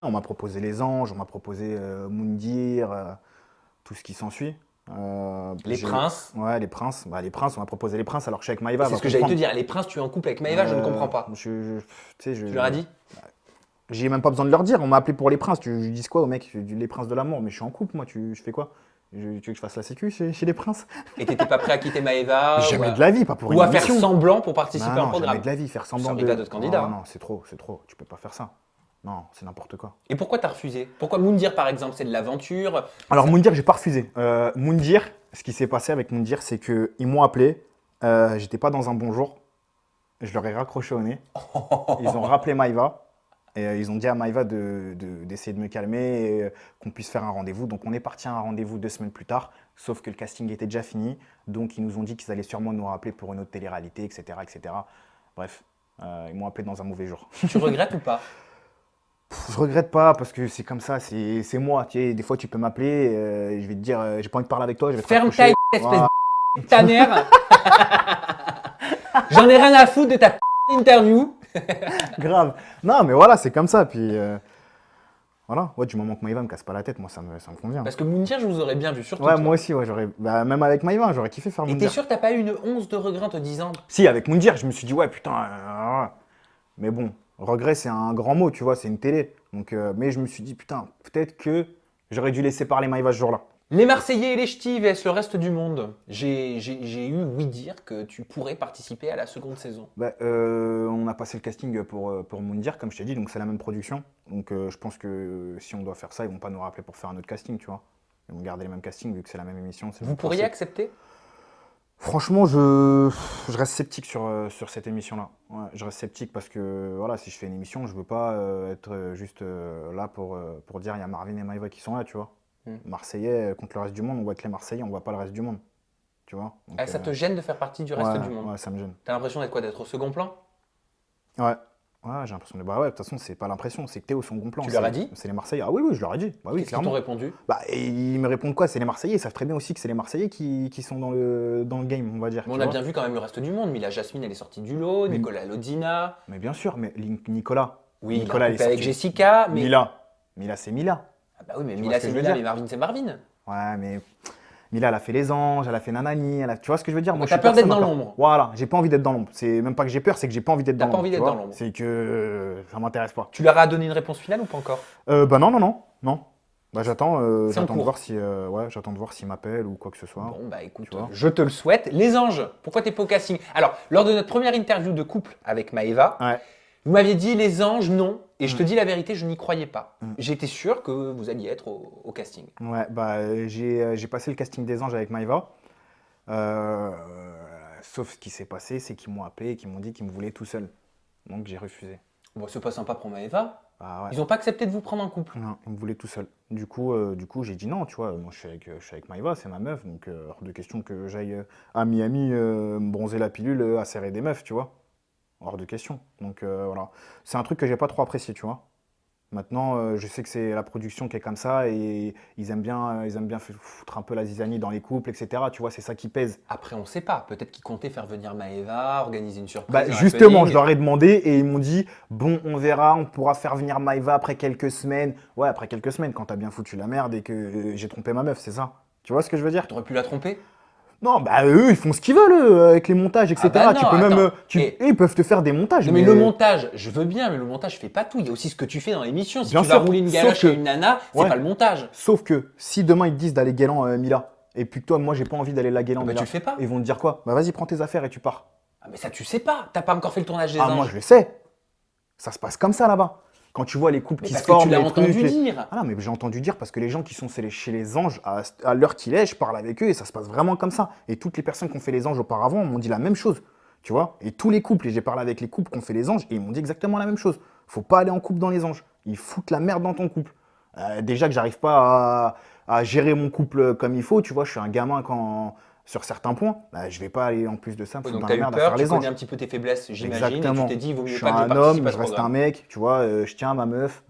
On m'a proposé les anges, on m'a proposé Moundir, tout ce qui s'ensuit. Les princes. Ouais, les princes. Bah, les princes, on m'a proposé les princes alors que je suis avec Maïva. C'est ce que j'allais te dire. Les princes, tu es en couple avec Maëva, je ne comprends pas. Tu sais, Tu leur as dit? J'ai même pas besoin de leur dire. On m'a appelé pour les princes. Tu dis quoi au mec? Les princes de l'amour. Mais je suis en couple, moi. Je fais quoi? Tu veux que je fasse la sécu chez les princes? Et t'étais pas prêt à quitter Maëva? Jamais de la vie, pas pour une Ou à faire émission. semblant pour participer Non, à un programme? jamais de la vie, faire semblant Sans état d'autres candidats. Non, c'est trop. Tu peux pas faire ça. Non, c'est n'importe quoi. Et pourquoi t'as refusé? Pourquoi Moundir, par exemple, c'est de l'aventure? Alors Moundir, j'ai pas refusé. Moundir, ce qui s'est passé avec Moundir, c'est qu'ils m'ont appelé. J'étais pas dans un bon jour. Je leur ai raccroché au nez. Ils ont rappelé Maïva. Et ils ont dit à Maïva d'essayer de me calmer et qu'on puisse faire un rendez-vous. Donc on est parti à un rendez-vous 2 semaines plus tard. Sauf que le casting était déjà fini. Donc ils nous ont dit qu'ils allaient sûrement nous rappeler pour une autre télé-réalité, etc., etc. Bref, ils m'ont appelé dans un mauvais jour. Tu regrettes ou pas? Je regrette pas parce que c'est comme ça, c'est moi. Tu sais, des fois, tu peux m'appeler et je vais te dire, j'ai pas envie de parler avec toi, je vais te Ferme ta raccrocher. espèce de ta mère. J'en ai rien à foutre de ta interview. Grave. Non, mais voilà, c'est comme ça. Puis voilà, ouais, du moment que Maïva me casse pas la tête, moi, ça me convient. Parce que Moundir, je vous aurais bien vu, surtout Ouais, toi. moi aussi, ouais, même avec Maïva, j'aurais kiffé faire Et t'es Moundir. sûr que t'as pas eu une once de regret en te disant? Si, avec Moundir, je me suis dit, ouais, putain. Mais bon, regret, c'est un grand mot, tu vois, c'est une télé. Donc, mais je me suis dit, putain, peut-être que j'aurais dû laisser parler Maïva ce jour-là. Les Marseillais et les Ch'tis vs le reste du monde. J'ai eu oui dire que tu pourrais participer à la seconde saison. Bah, on a passé le casting pour Moundir, comme je t'ai dit, donc c'est la même production. Donc je pense que si on doit faire ça, ils vont pas nous rappeler pour faire un autre casting, tu vois. Ils vont garder les mêmes castings vu que c'est la même émission. Vous pourriez accepter? Franchement, je reste sceptique sur cette émission-là. Ouais, je reste sceptique parce que voilà, si je fais une émission, je veux pas être juste là pour dire il y a Marvin et Maïva qui sont là, tu vois. Marseillais contre le reste du monde, on voit que les Marseillais, on voit pas le reste du monde, tu vois. Donc, Ça te gêne de faire partie du reste du monde? Ouais, ça me gêne. T'as l'impression d'être quoi? D'être au second plan? Ouais. Ouais, j'ai l'impression de. Bah ouais, de toute façon, c'est pas l'impression, c'est que t'es au second plan. Tu leur as dit? C'est les Marseillais. Ah oui, oui, je leur ai dit. Bah oui, Qu'est-ce qu'ils t'ont répondu? Bah, et ils me répondent quoi? C'est les Marseillais, ils savent très bien aussi que c'est les Marseillais qui sont dans le game, on va dire. Mais on a bien vu quand même le reste du monde. Mila Jasmine, elle est sortie du lot, Nicolas Lodina. Mais bien sûr, mais Nicolas. Oui, Nicolas, il est avec Jessica. Mais... Mila, c'est Mila. Ah bah oui, mais Tu Mila vois ce que c'est je veux Mila, dire? mais Marvin c'est Marvin. Ouais, mais Mila, elle a fait les anges, elle a fait Nanani, tu vois ce que je veux dire? Moi, T'as je suis peur d'être personne dans encore. l'ombre. Voilà, j'ai pas envie d'être dans l'ombre. C'est même pas que j'ai peur, c'est que j'ai pas envie d'être dans T'as pas l'ombre. envie d'être tu vois. dans l'ombre. C'est que ça m'intéresse pas. Tu leur as donné une réponse finale ou pas encore? Bah non. Bah j'attends C'est en de cours. voir si j'attends de voir s'il m'appelle ou quoi que ce soit. Bon bah écoute, Tu vois. je te le souhaite. Les anges, pourquoi t'es pas au casting? Alors, lors de notre première interview de couple avec Maëva, Ouais. vous m'aviez dit les anges, non. Et je te dis la vérité, je n'y croyais pas. J'étais sûr que vous alliez être au casting. Ouais, bah j'ai passé le casting des anges avec Maïva. Sauf ce qui s'est passé, c'est qu'ils m'ont appelé et qu'ils m'ont dit qu'ils me voulaient tout seul. Donc j'ai refusé. Bon, c'est pas sympa pour Maëva. Ah ouais. Ils ont pas accepté de vous prendre en couple. Non, ils me voulaient tout seul. Du coup j'ai dit non, tu vois. Moi, je suis avec Maïva, c'est ma meuf. Donc, hors de question que j'aille à Miami me bronzer la pilule à serrer des meufs, tu vois. Hors de question. Donc, voilà. C'est un truc que j'ai pas trop apprécié, tu vois. Maintenant, je sais que c'est la production qui est comme ça et ils aiment bien foutre un peu la zizanie dans les couples, etc. Tu vois, c'est ça qui pèse. Après, on sait pas. Peut-être qu'ils comptaient faire venir Maëva, organiser une surprise. Bah, un justement, happening. je leur ai demandé et ils m'ont dit bon, on verra, on pourra faire venir Maïva après quelques semaines. Ouais, après quelques semaines, quand t'as bien foutu la merde et que j'ai trompé ma meuf, c'est ça. Tu vois ce que je veux dire? T'aurais pu la tromper? Non, bah eux, ils font ce qu'ils veulent avec les montages, etc. Ah bah non, tu peux attends. même, Et- ils peuvent te faire des montages. Non mais le montage, je veux bien, mais le montage fait pas tout. Il y a aussi ce que tu fais dans l'émission. Si Bien tu vas sûr, rouler une sauf galoche que- à une nana, c'est Ouais. pas le montage. Sauf que si demain ils te disent d'aller guélan Mila, et puis que toi, moi, j'ai pas envie d'aller la guélan Bah Mila, tu le fais pas. ils vont te dire quoi? Bah vas-y, prends tes affaires et tu pars. Ah mais ça tu sais pas. T'as pas encore fait le tournage des Ah, anges. moi, je le sais. Ça se passe comme ça là-bas. Quand tu vois les couples Mais qui parce se que forment, tu l'as les entendu trucs, dire. Ah non, mais j'ai entendu dire parce que les gens qui sont chez les anges, à l'heure qu'il est, je parle avec eux et ça se passe vraiment comme ça. Et toutes les personnes qui ont fait les anges auparavant m'ont dit la même chose. Tu vois? Et tous les couples, et j'ai parlé avec les couples qui ont fait les anges et ils m'ont dit exactement la même chose. Faut pas aller en couple dans les anges. Ils foutent la merde dans ton couple. Déjà que j'arrive pas à gérer mon couple comme il faut, tu vois, je suis un gamin sur certains points, bah, je vais pas aller en plus de ça me Ouais, foutre donc dans t'as la eu merde à peur, faire tu les connais anges. un petit peu tes faiblesses, j'imagine, et tu Exactement. t'es dit il vaut Je mieux suis pas que je un participe homme, à je ce reste un programme. mec, tu vois, je tiens à ma meuf.